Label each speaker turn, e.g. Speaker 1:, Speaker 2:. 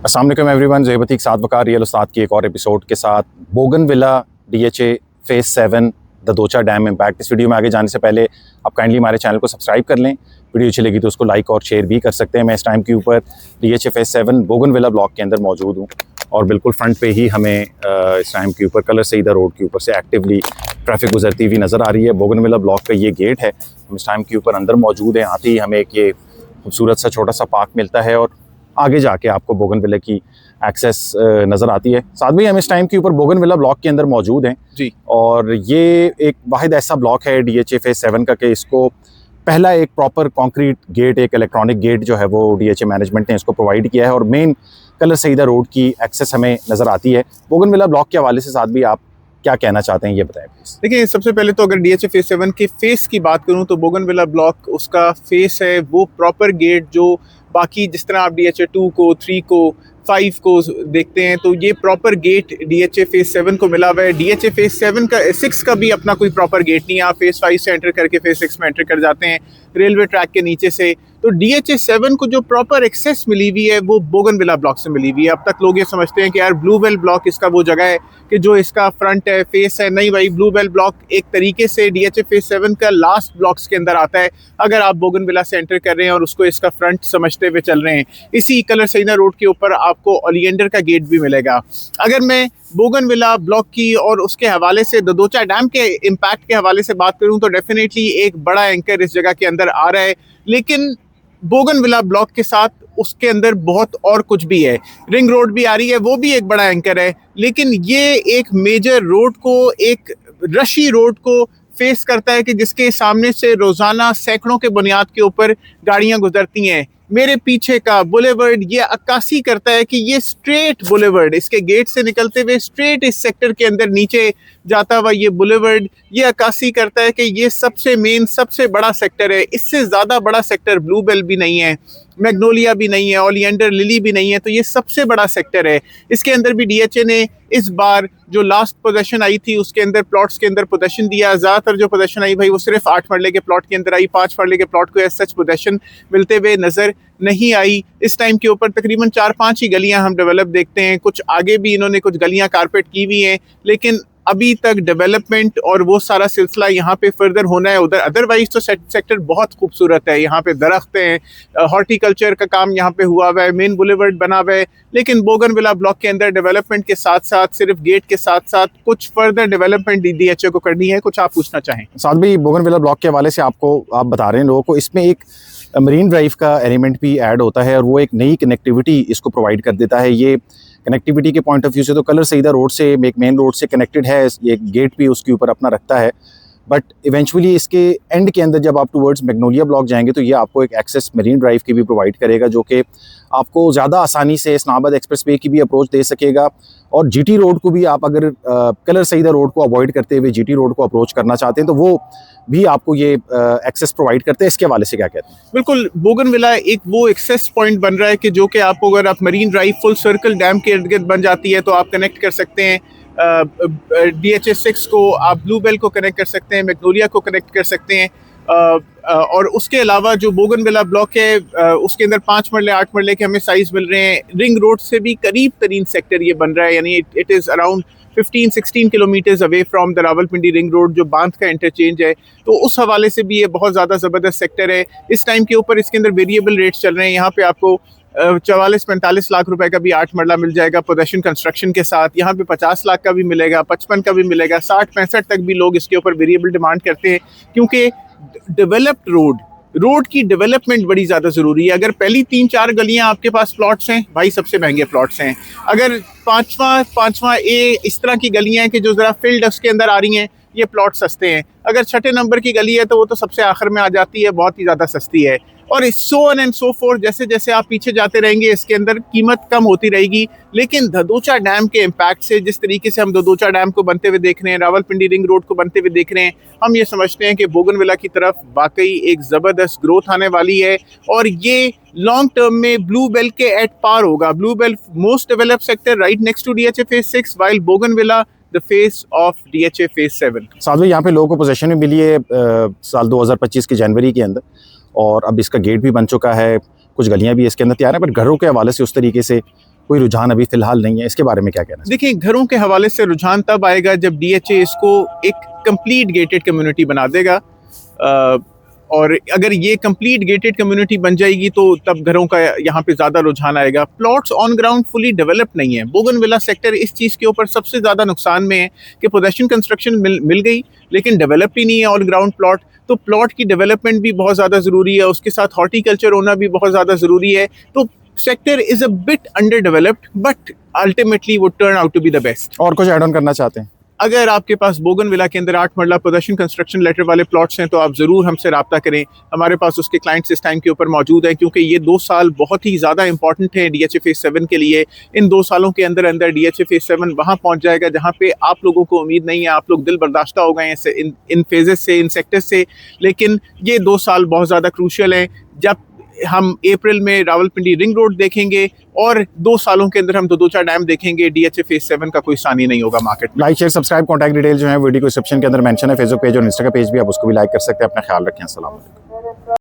Speaker 1: अस्सलाम वालेकुम एवरीवन, ज़ेबतीक साथ वकार रियल उस्ताद की एक और एपिसोड के साथ bougainvillea DHA phase 7 Dadocha dam impact. इस वीडियो में आगे जाने से पहले आप काइंडली हमारे चैनल को सब्सक्राइब कर लें। वीडियो अच्छी लगी तो उसको लाइक और शेयर भी कर सकते हैं। मैं इस टाइम के ऊपर DHA फेज़ 7 बोगनविला ब्लॉक के अंदर मौजूद हूँ और बिल्कुल फ्रंट पे ही हमें इस टाइम के ऊपर कलर सईदा रोड के ऊपर से एक्टिवली ट्रैफिक गुजरती हुई नज़र आ रही है। बोगनविला ब्लॉक का ये गेट है, हम इस टाइम के ऊपर अंदर मौजूद हैं। आते ही हमें एक ये खूबसूरत सा छोटा सा पार्क मिलता है और आगे जाके आपको बोगनविला की एक्सेस नज़र आती है। साथ में हम इस टाइम के ऊपर बोगनविला ब्लॉक के अंदर मौजूद हैं
Speaker 2: जी।
Speaker 1: और ये एक वाहिद ऐसा ब्लॉक है DHA फेज़ 7 का कि इसको पहला एक प्रॉपर कंक्रीट गेट, एक इलेक्ट्रॉनिक गेट जो है वो DHA मैनेजमेंट ने इसको प्रोवाइड किया है और मेन कलर सईदा रोड की एक्सेस हमें नज़र आती है। बोगनविला ब्लॉक के हवाले से साथ भी आप क्या कहना चाहते हैं, ये बताएं प्लीज़।
Speaker 2: देखिए, सबसे पहले तो अगर DHA फेज़ 7 के फेस की बात करूं तो बोगनविला ब्लॉक उसका फेस है, वो प्रॉपर गेट जो बाकी जिस तरह आप DHA 2 को 3 को 5 को देखते हैं तो ये प्रॉपर गेट DHA फेज़ 7 को मिला हुआ है। DHA फेज़ 7 का 6 का भी अपना कोई प्रॉपर गेट नहीं है। आप फेज़ 5 से एंटर करके फेज़ 6 में एंटर कर जाते हैं रेलवे ट्रैक के नीचे से। तो DHA 7 को जो प्रॉपर एक्सेस मिली हुई है वो बोगनविला ब्लॉक से मिली हुई है। अब तक लोग ये समझते हैं कि यार ब्लू बेल ब्लॉक इसका वो जगह है कि जो इसका फ्रंट है, फेस है। नहीं भाई, ब्लू बेल ब्लॉक एक तरीके से DHA फेज़ 7 का लास्ट ब्लॉक्स के अंदर आता है अगर आप बोगनविला से एंटर कर रहे हैं और उसको इसका फ्रंट समझते हुए चल रहे हैं। इसी कलर सईदा रोड के ऊपर आपको ओलियंडर का गेट भी मिलेगा। अगर मैं बोगनविला ब्लॉक की और उसके हवाले से ददोचा डैम के इम्पैक्ट के हवाले से बात करूं तो डेफिनेटली एक बड़ा एंकर इस जगह के अंदर आ रहा है, लेकिन बोगनविला ब्लॉक के साथ उसके अंदर बहुत और कुछ भी है। रिंग रोड भी आ रही है, वो भी एक बड़ा एंकर है, लेकिन ये एक मेजर रोड को, एक रशी रोड को फेस करता है कि जिसके सामने से रोजाना सैकड़ों के बुनियाद के ऊपर गाड़ियां गुजरती हैं। मेरे पीछे का बुलेवर्ड ये अक्कासी करता है कि ये स्ट्रेट बुलेवर्ड, इसके गेट से निकलते हुए स्ट्रेट इस सेक्टर के अंदर नीचे जाता हुआ ये बुलेवर्ड ये अक्कासी करता है कि ये सबसे मेन, सबसे बड़ा सेक्टर है। इससे ज़्यादा बड़ा सेक्टर ब्लू बेल भी नहीं है, मैग्नोलिया भी नहीं है, ओलियंडर लिली भी नहीं है, तो ये सबसे बड़ा सेक्टर है। इसके अंदर भी DHA ने इस बार जो लास्ट पोजीशन आई थी उसके अंदर प्लॉट्स के अंदर पोजीशन दिया। ज़्यादातर जो पोजीशन आई भाई वो सिर्फ 8 मरले के प्लॉट के अंदर आई। 5 मरले के प्लॉट को एज सच पोजीशन मिलते हुए नज़र नहीं आई। इस टाइम के ऊपर तकरीबन 4-5 ही गलियां हम डेवलप देखते हैं। कुछ आगे भी इन्होंने कुछ गलियां कारपेट की हुई हैं, लेकिन अभी तक डेवलपमेंट और वो सारा सिलसिला यहाँ पे फर्दर होना है उधर। अदरवाइज तो सेक्टर बहुत खूबसूरत है। यहाँ पे दरख्त हैं, हॉर्टिकल्चर का काम यहाँ पे हुआ हुआ है, मेन बुलेवर्ड बना हुआ है। लेकिन बोगनविला ब्लॉक के अंदर डेवलपमेंट के साथ साथ, सिर्फ गेट के साथ साथ कुछ फर्दर डेवलपमेंट DHA को करनी है। कुछ आप पूछना चाहें?
Speaker 1: साथ भी बोगनविला ब्लॉक के हवाले से आप बता रहे हैं लोगों को, इसमें एक मरीन ड्राइव का एलिमेंट भी ऐड होता है और वो एक नई कनेक्टिविटी इसको प्रोवाइड कर देता है। ये कनेक्टिविटी के पॉइंट ऑफ व्यू से तो कलर सईदा रोड से, एक मेन रोड से कनेक्टेड है, ये गेट भी उसके ऊपर अपना रखता है। बट इवेंचुअली इसके एंड के अंदर जब आप टूवर्ड्स मैग्नोलिया ब्लॉक जाएंगे तो ये आपको एक एक्सेस मरीन ड्राइव की भी प्रोवाइड करेगा, जो कि आपको ज़्यादा आसानी से इस्लामाबाद एक्सप्रेसवे की भी अप्रोच दे सकेगा। और GT रोड को भी आप अगर कलर सईदा रोड को अवॉइड करते हुए GT रोड को अप्रोच करना चाहते हैं तो वो भी आपको ये एक्सेस प्रोवाइड करते हैं। इसके हवाले से क्या कहते हैं?
Speaker 2: बिल्कुल, बोगनविला एक वो एक्सेस पॉइंट बन रहा है कि जो कि आपको, अगर आप marine drive full circle dam के इर्द गिर्द बन जाती है तो आप कनेक्ट कर सकते हैं DHA 6 को, आप ब्लू बेल को कनेक्ट कर सकते हैं, मैग्नोलिया को कनेक्ट कर सकते हैं। और उसके अलावा जो बोगनविला ब्लॉक है उसके अंदर 5 मरले 8 मरले के हमें साइज मिल रहे हैं। रिंग रोड से भी करीब तरीन सेक्टर ये बन रहा है, यानी it is around 15-16 kilometres away from the Rawalpindi ring road, जो बांध का इंटरचेंज है। तो उस हवाले से भी ये बहुत ज़्यादा ज़बरदस्त सेक्टर है। इस टाइम के ऊपर इसके अंदर वेरिएबल रेट्स चल रहे हैं। यहाँ पे आपको 44-45 लाख रुपए का भी 8 मरला मिल जाएगा पोजेशन कंस्ट्रक्शन के साथ। यहाँ पे 50 लाख का भी मिलेगा, 55 का भी मिलेगा, 60-65 तक भी लोग इसके ऊपर वेरिएबल डिमांड करते हैं, क्योंकि डेवलप्ड रोड की डेवलपमेंट बड़ी ज़्यादा ज़रूरी है। अगर पहली 3-4 गलियां आपके पास प्लॉट्स हैं भाई, सबसे महंगे प्लॉट्स हैं। अगर पाँचवा ए इस तरह की गलियां हैं कि जो ज़रा फील्ड उसके अंदर आ रही हैं, ये प्लॉट सस्ते हैं। अगर 6ठे नंबर की गली है तो वो तो सबसे आखिर में आ जाती है, बहुत ही ज़्यादा सस्ती है। और so on and so fourth, जैसे जैसे आप पीछे जाते रहेंगे इसके अंदर कीमत कम होती रहेगी। लेकिन ददोचा डैम के इम्पैक्ट से, जिस तरीके से हम ददोचा डैम को बनते हुए देख रहे हैं, रावलपिंडी रिंग रोड को बनते हुए देख रहे हैं, हम ये समझते हैं कि बोगनविला की तरफ वाकई एक ज़बरदस्त ग्रोथ आने वाली है और ये लॉन्ग टर्म में ब्लू बेल के एट पार होगा। Blue Bell most developed sector right next to DHA phase 6, while Bougainvillea the face of DHA phase 7।
Speaker 1: साथ में यहाँ पे लोगों को पोजीशन में मिली है साल 2025 की जनवरी के अंदर, और अब इसका गेट भी बन चुका है, कुछ गलियां भी इसके अंदर तैयार हैं। पर घरों के हवाले से उस तरीके से कोई रुझान अभी फिलहाल नहीं है, इसके बारे में क्या कहना है?
Speaker 2: देखिए, घरों के हवाले से रुझान तब आएगा जब DHA इसको एक कंप्लीट गेटेड कम्युनिटी बना देगा, और अगर ये कंप्लीट गेटेड कम्युनिटी बन जाएगी तो तब घरों का यहाँ पे ज़्यादा रुझान आएगा। Plots on ground fully develop नहीं है। बोगनविला सेक्टर इस चीज़ के ऊपर सबसे ज़्यादा नुकसान में है कि पोजेशन कंस्ट्रक्शन मिल गई लेकिन डेवलप ही नहीं है ऑन ग्राउंड प्लॉट। तो प्लॉट की डेवलपमेंट भी बहुत ज़्यादा ज़रूरी है, उसके साथ हॉर्टिकल्चर होना भी बहुत ज़्यादा ज़रूरी है। तो sector is a bit under developed but ultimately वो turn out to be the best.
Speaker 1: और कुछ ऐड ऑन करना चाहते हैं?
Speaker 2: अगर आपके पास बोगनविला के अंदर 8 मरला पोजेशन कंस्ट्रक्शन लेटर वाले प्लॉट्स हैं तो आप ज़रूर हमसे रब्ता करें। हमारे पास उसके क्लाइंट्स इस टाइम के ऊपर मौजूद हैं, क्योंकि ये 2 साल बहुत ही ज़्यादा इंपॉर्टेंट है DHA फेज 7 के लिए। इन 2 सालों के अंदर अंदर DHA फेज 7 वहाँ पहुँच जाएगा जहाँ पे आप लोगों को उम्मीद नहीं है, आप लोग दिल बर्दाश्ता हो गए हैं इन फेजेस से, इन सेक्टर्स से। लेकिन ये 2 साल बहुत ज़्यादा क्रूशियल हैं। जब हम अप्रैल में रावलपिंडी रिंग रोड देखेंगे और 2 सालों के अंदर हम दोदोचा डैम देखेंगे, DHA फेज 7 का कोई सानी नहीं होगा मार्केट में।
Speaker 1: Like share subscribe, contact detail जो है वीडियो को डिस्क्रिप्शन के अंदर मेंशन है। फेसबुक पेज और इंस्टा का पेज भी, आप उसको भी लाइक कर सकते हैं। अपना ख्याल रखें। अस्सलाम वालेकुम।